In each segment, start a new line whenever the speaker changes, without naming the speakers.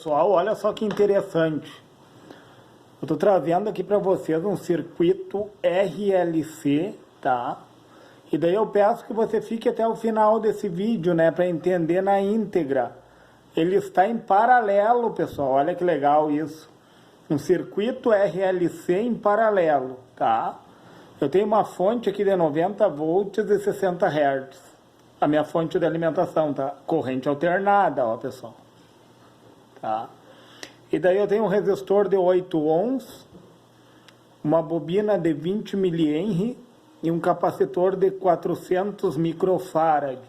Pessoal, olha só que interessante. Eu estou trazendo aqui para vocês um circuito RLC, tá? E daí eu peço que você fique até o final desse vídeo, né, para entender na íntegra. Ele está em paralelo, pessoal. Olha que legal isso. Um circuito RLC em paralelo, tá? Eu tenho uma fonte aqui de 90 volts e 60 Hz. A minha fonte de alimentação, tá? Corrente alternada, ó, pessoal. Tá? E daí eu tenho um resistor de 8 ohms, uma bobina de 20 mH e um capacitor de 400 microfarad.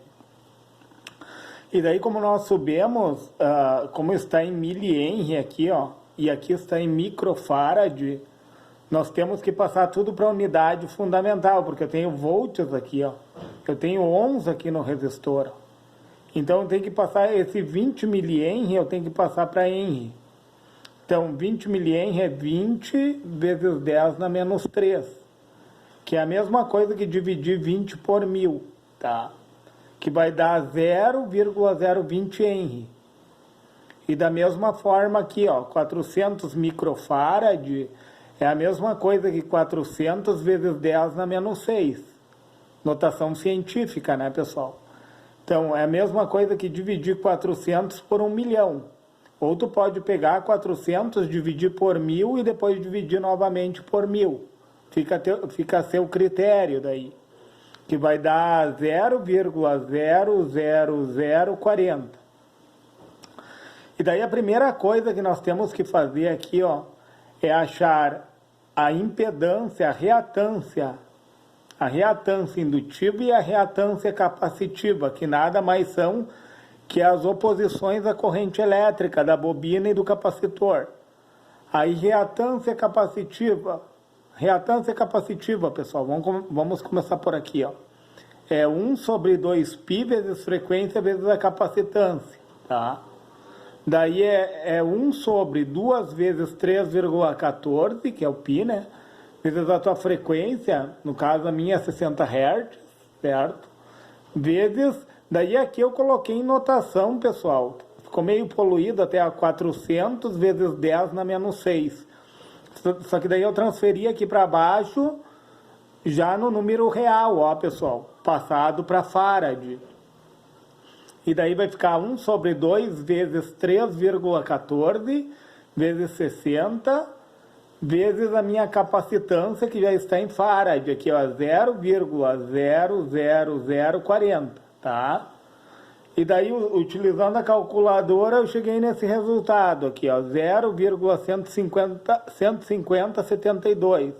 E daí, como nós sabemos, como está em mH aqui, ó, e aqui está em microfarad, nós temos que passar tudo para a unidade fundamental, porque eu tenho volts aqui, ó, eu tenho ohms aqui no resistor. Então eu tenho que passar esse 20 mH, eu tenho que passar para Henry. Então 20 mH é 20 vezes 10 na menos 3, que é a mesma coisa que dividir 20 por 1000, tá? Que vai dar 0,020 Henry. E da mesma forma aqui, ó, 400 microfarad é a mesma coisa que 400 vezes 10 na menos 6. Notação científica, né, pessoal? Então, é a mesma coisa que dividir 400 por 1 milhão. Ou tu pode pegar 400, dividir por 1000 e depois dividir novamente por 1000. Fica a seu critério daí. Que vai dar 0,00040. E daí a primeira coisa que nós temos que fazer aqui, ó, é achar a impedância, a reatância indutiva e a reatância capacitiva, que nada mais são que as oposições à corrente elétrica da bobina e do capacitor. Aí reatância capacitiva, pessoal, vamos começar por aqui, ó. É 1 sobre 2π vezes frequência vezes a capacitância, tá? Daí é 1 sobre 2 vezes 3,14, que é o π, né? Vezes a tua frequência, no caso a minha é 60 Hz, certo? Vezes, daí aqui eu coloquei em notação, pessoal, ficou meio poluído até a 400 vezes 10 na menos 6. Só que daí eu transferi aqui para baixo, já no número real, ó, pessoal, passado para farad. E daí vai ficar 1 sobre 2 vezes 3,14 vezes 60 vezes a minha capacitância, que já está em farad, aqui, ó, 0,00040, tá? E daí, utilizando a calculadora, eu cheguei nesse resultado aqui, ó, 0,15072.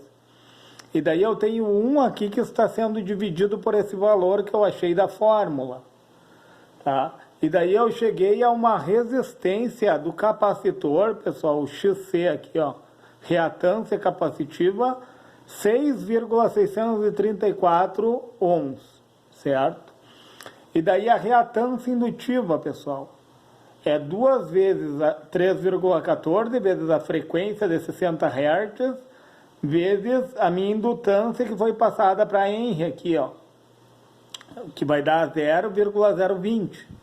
E daí eu tenho 1 aqui que está sendo dividido por esse valor que eu achei da fórmula, tá? E daí eu cheguei a uma resistência do capacitor, pessoal, o XC aqui, ó, reatância capacitiva, 6,634 ohms, certo? E daí a reatância indutiva, pessoal, é 2 vezes 3,14 vezes a frequência de 60 Hz, vezes a minha indutância que foi passada para Henry aqui, ó, que vai dar 0,020.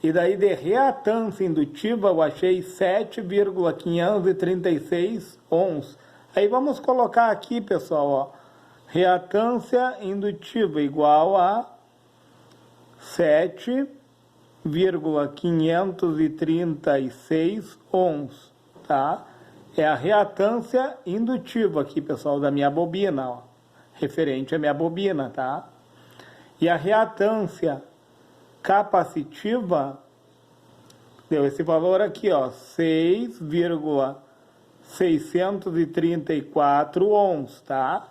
E daí de reatância indutiva eu achei 7,536 ohms. Aí vamos colocar aqui, pessoal, ó, reatância indutiva igual a 7,536 ohms, tá? É a reatância indutiva aqui, pessoal, da minha bobina, ó, referente à minha bobina, tá? E a reatância capacitiva deu esse valor aqui, ó, 6,634 ohms, tá?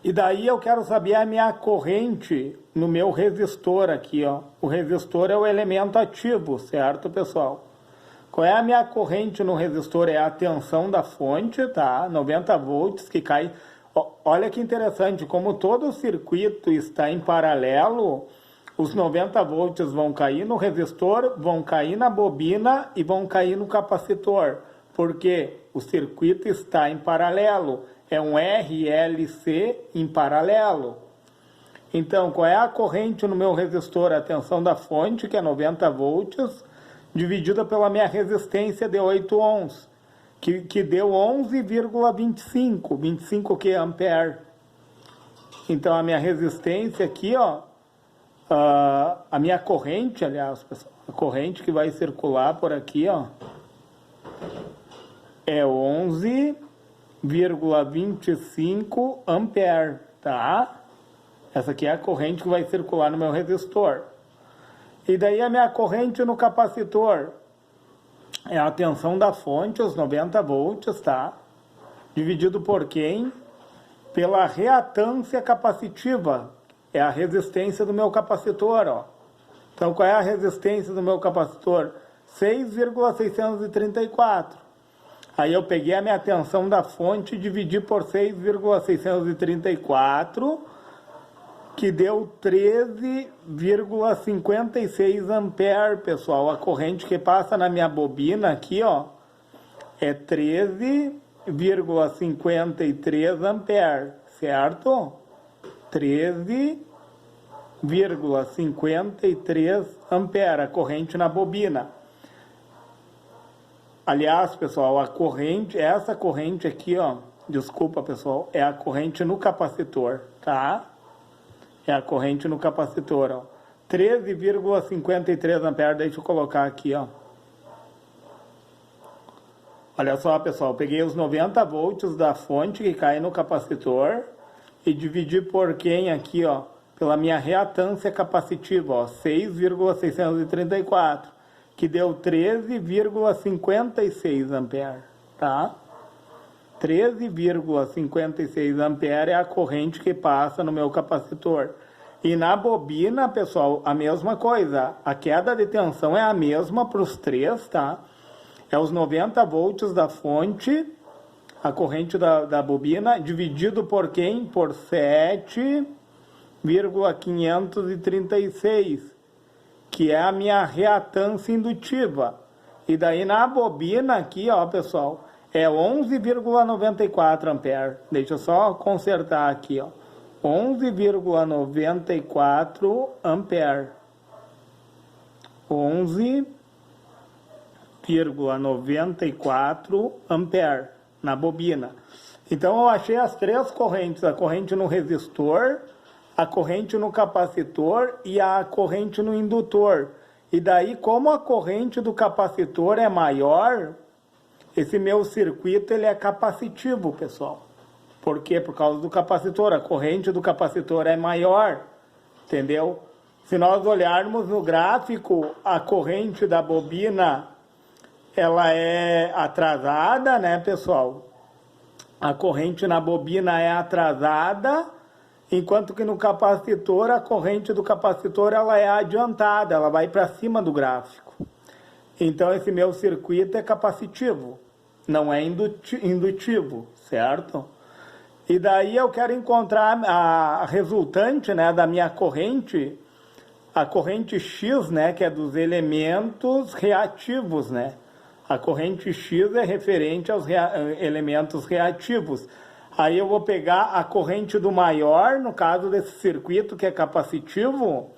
E daí eu quero saber a minha corrente no meu resistor aqui, ó. O resistor é o elemento ativo, certo, pessoal? Qual é a minha corrente no resistor? É a tensão da fonte, tá? 90 volts que cai. Olha que interessante, como todo o circuito está em paralelo, os 90 volts vão cair no resistor, vão cair na bobina e vão cair no capacitor, porque o circuito está em paralelo, é um RLC em paralelo. Então, qual é a corrente no meu resistor? A tensão da fonte, que é 90 volts, dividida pela minha resistência de 8 ohms, que deu 11,25, 25 que ampere. Então a minha resistência aqui, ó, a minha corrente, aliás, pessoal, a corrente que vai circular por aqui, ó, é 11,25 ampere, tá? Essa aqui é a corrente que vai circular no meu resistor. E daí a minha corrente no capacitor é a tensão da fonte, os 90 volts, tá? Dividido por quem? Pela reatância capacitiva. É a resistência do meu capacitor, ó. Então, qual é a resistência do meu capacitor? 6,634. Aí eu peguei a minha tensão da fonte e dividi por 6,634, que deu 13,56 ampere, pessoal. A corrente que passa na minha bobina aqui, ó, é 13,53 ampere, certo? 13,53 ampere, a corrente na bobina. Aliás, pessoal, a corrente, essa corrente aqui, ó, desculpa, pessoal, é a corrente no capacitor, tá? É a corrente no capacitor, ó. 13,53 amperes, deixa eu colocar aqui, ó. Olha só, pessoal, peguei os 90 volts da fonte que cai no capacitor e dividi por quem aqui, ó, pela minha reatância capacitiva, ó, 6,634, que deu 13,56 amperes, tá? 13,56 amperes é a corrente que passa no meu capacitor. E na bobina, pessoal, a mesma coisa. A queda de tensão é a mesma para os três, tá? É os 90 volts da fonte, a corrente da bobina, dividido por quem? Por 7,536, que é a minha reatância indutiva. E daí na bobina aqui, ó, pessoal, é 11,94 ampere. Deixa eu só consertar aqui, ó. 11,94 ampere. 11,94 ampere na bobina. Então eu achei as três correntes, a corrente no resistor, a corrente no capacitor e a corrente no indutor. E daí, como a corrente do capacitor é maior, esse meu circuito ele é capacitivo, pessoal. Por quê? Por causa do capacitor. A corrente do capacitor é maior, entendeu? Se nós olharmos no gráfico, a corrente da bobina, ela é atrasada, né, pessoal? A corrente na bobina é atrasada, enquanto que no capacitor, a corrente do capacitor, ela é adiantada, ela vai para cima do gráfico. Então, esse meu circuito é capacitivo, não é indutivo, certo? E daí eu quero encontrar a resultante, né, da minha corrente, a corrente X, né, que é dos elementos reativos, né? A corrente X é referente aos elementos reativos. Aí eu vou pegar a corrente do maior, no caso desse circuito que é capacitivo,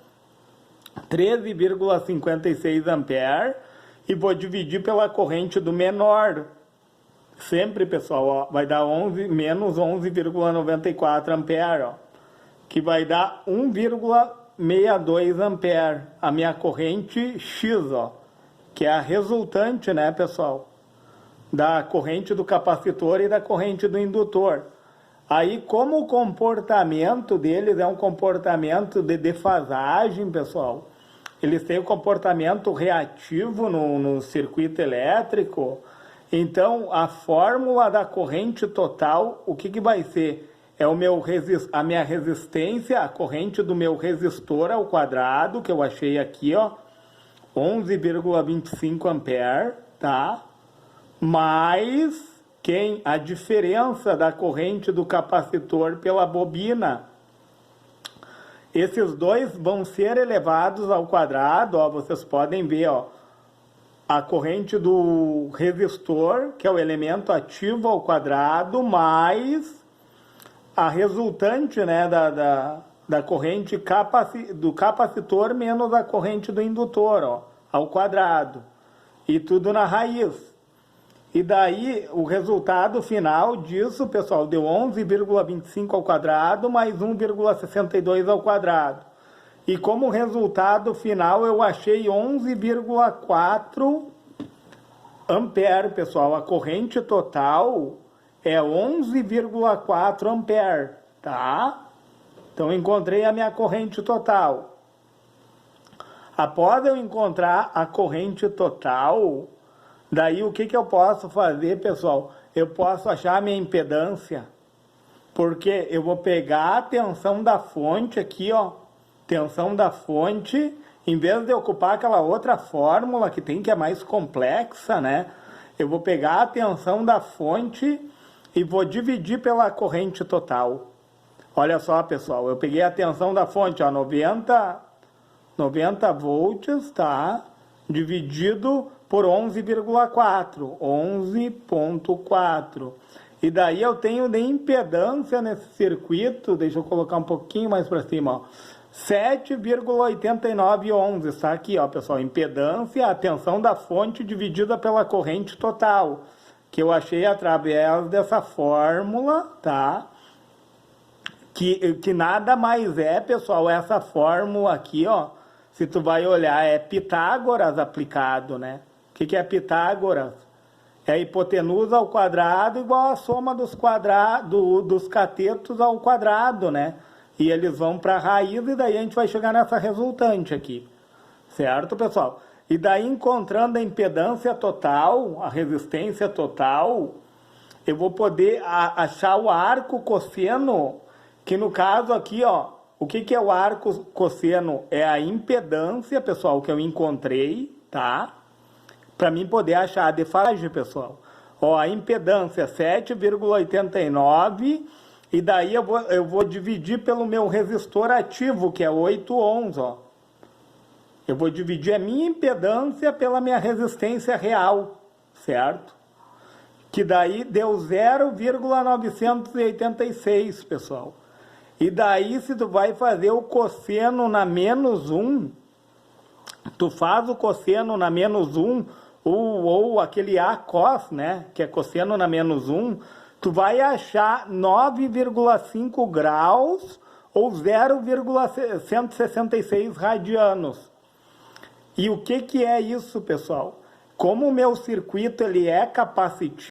13,56 ampere, e vou dividir pela corrente do menor. Sempre, pessoal, ó, vai dar menos 11,94 ampere, ó, que vai dar 1,62 ampere, a minha corrente X, ó, que é a resultante, né, pessoal, da corrente do capacitor e da corrente do indutor. Aí, como o comportamento deles é um comportamento de defasagem, pessoal, eles têm o comportamento reativo no circuito elétrico. Então, a fórmula da corrente total, o que vai ser? É a minha resistência, a corrente do meu resistor ao quadrado, que eu achei aqui, ó, 11,25 ampere, tá? Mais a diferença da corrente do capacitor pela bobina. Esses dois vão ser elevados ao quadrado, ó, vocês podem ver, ó, a corrente do resistor, que é o elemento ativo ao quadrado, mais a resultante, né, da corrente do capacitor menos a corrente do indutor, ó, ao quadrado. e tudo na raiz. E daí, o resultado final disso, pessoal, deu 11,25 ao quadrado mais 1,62 ao quadrado. E como resultado final, eu achei 11,4 ampere, pessoal. A corrente total é 11,4 ampere, tá? Então, encontrei a minha corrente total. Após eu encontrar a corrente total, daí o que eu posso fazer, pessoal? Eu posso achar a minha impedância, porque eu vou pegar a tensão da fonte aqui, ó, tensão da fonte, em vez de ocupar aquela outra fórmula que tem, que é mais complexa, né? Eu vou pegar a tensão da fonte e vou dividir pela corrente total. Olha só, pessoal, eu peguei a tensão da fonte, ó, 90 volts, tá? Dividido por 11,4, 11,4. E daí eu tenho de impedância nesse circuito, deixa eu colocar um pouquinho mais para cima, ó, 7,89 ohms, está aqui, ó, pessoal, impedância, a tensão da fonte dividida pela corrente total, que eu achei através dessa fórmula, tá? Que nada mais é, pessoal, essa fórmula aqui, ó, se tu vai olhar, é Pitágoras aplicado, né? O que é Pitágoras? É a hipotenusa ao quadrado igual a soma dos catetos ao quadrado, né? E eles vão para a raiz e daí a gente vai chegar nessa resultante aqui. Certo, pessoal? E daí, encontrando a impedância total, a resistência total, eu vou poder achar o arco cosseno, que no caso aqui, ó, o que é o arco cosseno? É a impedância, pessoal, que eu encontrei, tá? Para mim poder achar a defasagem, pessoal. Ó, a impedância 7,89, e daí eu vou dividir pelo meu resistor ativo, que é 8 ohms, ó. Eu vou dividir a minha impedância pela minha resistência real, certo? Que daí deu 0,986, pessoal. E daí, se tu vai fazer o cosseno na menos 1, tu faz o cosseno na menos 1, ou aquele A cos, né, que é cosseno na menos 1, tu vai achar 9,5 graus ou 0,166 radianos. E o que é isso, pessoal? Como o meu circuito ele é capacitivo,